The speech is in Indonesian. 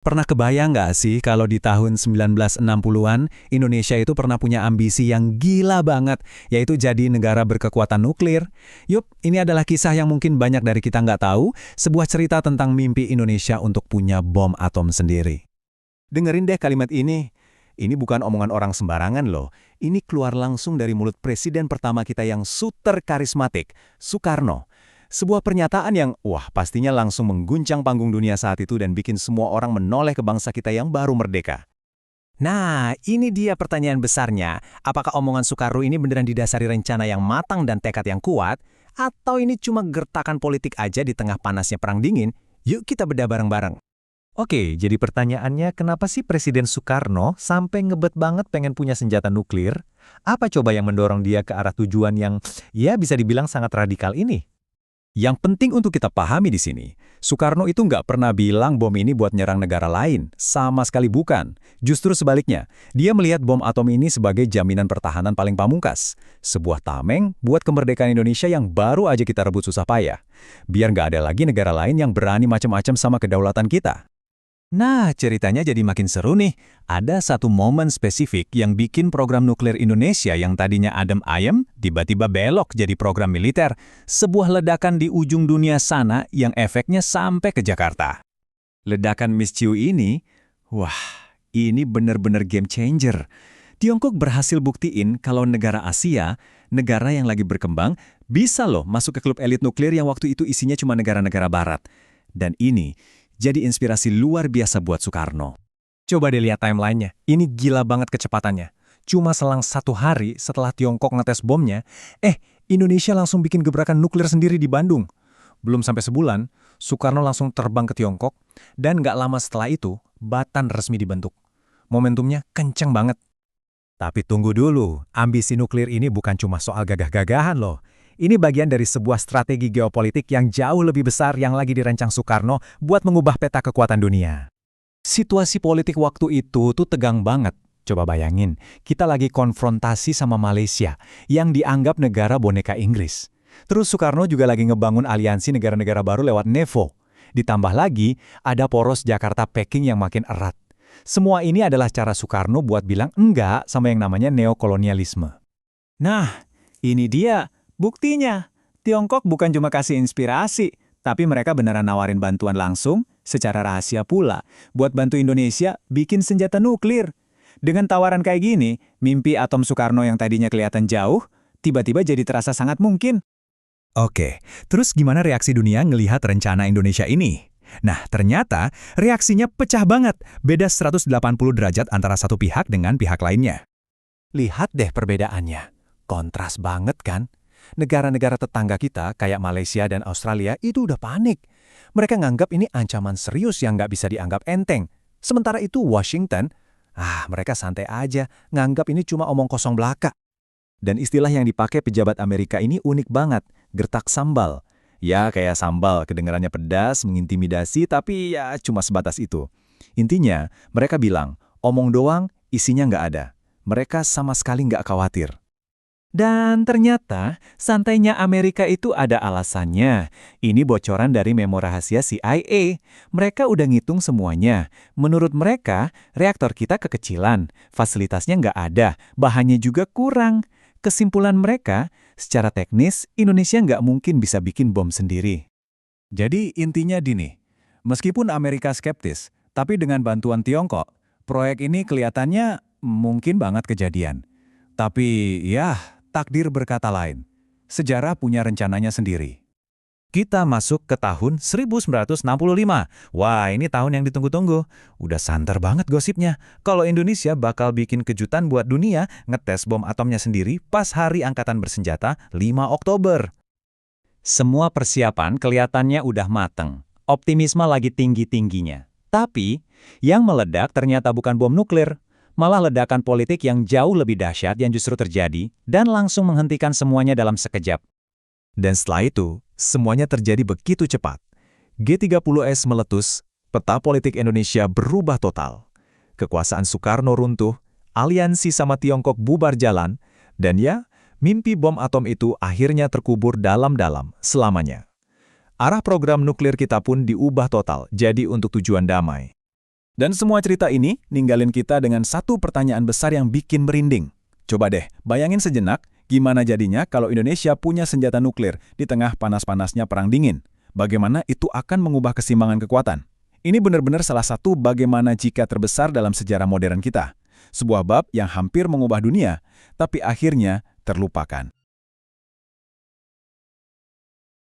Pernah kebayang nggak sih kalau di tahun 1960-an, Indonesia itu pernah punya ambisi yang gila banget, yaitu jadi negara berkekuatan nuklir? Yup, ini adalah kisah yang mungkin banyak dari kita nggak tahu, sebuah cerita tentang mimpi Indonesia untuk punya bom atom sendiri. Dengerin deh kalimat ini bukan omongan orang sembarangan loh. Ini keluar langsung dari mulut presiden pertama kita yang super karismatik, Soekarno. Sebuah pernyataan yang, pastinya langsung mengguncang panggung dunia saat itu dan bikin semua orang menoleh ke bangsa kita yang baru merdeka. Nah, ini dia pertanyaan besarnya. Apakah omongan Soekarno ini beneran didasari rencana yang matang dan tekad yang kuat? Atau ini cuma gertakan politik aja di tengah panasnya perang dingin? Yuk kita bedah bareng-bareng. Oke, jadi pertanyaannya kenapa sih Presiden Soekarno sampai ngebet banget pengen punya senjata nuklir? Apa coba yang mendorong dia ke arah tujuan yang, ya bisa dibilang sangat radikal ini? Yang penting untuk kita pahami di sini, Soekarno itu nggak pernah bilang bom ini buat nyerang negara lain, sama sekali bukan. Justru sebaliknya, dia melihat bom atom ini sebagai jaminan pertahanan paling pamungkas. Sebuah tameng buat kemerdekaan Indonesia yang baru aja kita rebut susah payah. Biar nggak ada lagi negara lain yang berani macam-macam sama kedaulatan kita. Nah, ceritanya jadi makin seru nih. Ada satu momen spesifik yang bikin program nuklir Indonesia yang tadinya adem ayem, tiba-tiba belok jadi program militer. Sebuah ledakan di ujung dunia sana yang efeknya sampai ke Jakarta. Ledakan mischiu ini, ini bener-bener game changer. Tiongkok berhasil buktiin kalau negara Asia, negara yang lagi berkembang, bisa loh masuk ke klub elit nuklir yang waktu itu isinya cuma negara-negara barat. Dan ini jadi inspirasi luar biasa buat Soekarno. Coba deh lihat timelinenya, ini gila banget kecepatannya. Cuma selang 1 hari setelah Tiongkok ngetes bomnya, Indonesia langsung bikin gebrakan nuklir sendiri di Bandung. Belum sampai sebulan, Soekarno langsung terbang ke Tiongkok, dan nggak lama setelah itu, Batan resmi dibentuk. Momentumnya kenceng banget. Tapi tunggu dulu, ambisi nuklir ini bukan cuma soal gagah-gagahan loh. Ini bagian dari sebuah strategi geopolitik yang jauh lebih besar yang lagi dirancang Soekarno buat mengubah peta kekuatan dunia. Situasi politik waktu itu tuh tegang banget. Coba bayangin, kita lagi konfrontasi sama Malaysia yang dianggap negara boneka Inggris. Terus Soekarno juga lagi ngebangun aliansi negara-negara baru lewat NEVO. Ditambah lagi, ada poros Jakarta-Peking yang makin erat. Semua ini adalah cara Soekarno buat bilang enggak sama yang namanya neokolonialisme. Nah, ini dia. Buktinya, Tiongkok bukan cuma kasih inspirasi, tapi mereka beneran nawarin bantuan langsung, secara rahasia pula, buat bantu Indonesia bikin senjata nuklir. Dengan tawaran kayak gini, mimpi atom Soekarno yang tadinya kelihatan jauh, tiba-tiba jadi terasa sangat mungkin. Oke, terus gimana reaksi dunia ngelihat rencana Indonesia ini? Nah, ternyata reaksinya pecah banget, beda 180 derajat antara satu pihak dengan pihak lainnya. Lihat deh perbedaannya, kontras banget kan? Negara-negara tetangga kita, kayak Malaysia dan Australia, itu udah panik. Mereka nganggap ini ancaman serius yang nggak bisa dianggap enteng. Sementara itu Washington, mereka santai aja, nganggap ini cuma omong kosong belaka. Dan istilah yang dipakai pejabat Amerika ini unik banget, gertak sambal. Ya, kayak sambal, kedengarannya pedas, mengintimidasi, tapi ya cuma sebatas itu. Intinya, mereka bilang, omong doang, isinya nggak ada. Mereka sama sekali nggak khawatir. Dan ternyata, santainya Amerika itu ada alasannya. Ini bocoran dari memo rahasia CIA. Mereka udah ngitung semuanya. Menurut mereka, reaktor kita kekecilan, fasilitasnya nggak ada, bahannya juga kurang. Kesimpulan mereka, secara teknis, Indonesia nggak mungkin bisa bikin bom sendiri. Jadi intinya gini, meskipun Amerika skeptis, tapi dengan bantuan Tiongkok, proyek ini kelihatannya mungkin banget kejadian. Tapi ya, takdir berkata lain. Sejarah punya rencananya sendiri. Kita masuk ke tahun 1965. Wah, ini tahun yang ditunggu-tunggu. Udah santer banget gosipnya. Kalau Indonesia bakal bikin kejutan buat dunia ngetes bom atomnya sendiri pas Hari Angkatan Bersenjata 5 Oktober. Semua persiapan kelihatannya udah mateng. Optimisme lagi tinggi-tingginya. Tapi, yang meledak ternyata bukan bom nuklir. Malah ledakan politik yang jauh lebih dahsyat yang justru terjadi dan langsung menghentikan semuanya dalam sekejap. Dan setelah itu, semuanya terjadi begitu cepat. G30S meletus, peta politik Indonesia berubah total. Kekuasaan Soekarno runtuh, aliansi sama Tiongkok bubar jalan, dan ya, mimpi bom atom itu akhirnya terkubur dalam-dalam selamanya. Arah program nuklir kita pun diubah total jadi untuk tujuan damai. Dan semua cerita ini ninggalin kita dengan satu pertanyaan besar yang bikin merinding. Coba deh, bayangin sejenak, gimana jadinya kalau Indonesia punya senjata nuklir di tengah panas-panasnya Perang Dingin? Bagaimana itu akan mengubah keseimbangan kekuatan? Ini benar-benar salah satu bagaimana jika terbesar dalam sejarah modern kita. Sebuah bab yang hampir mengubah dunia, tapi akhirnya terlupakan.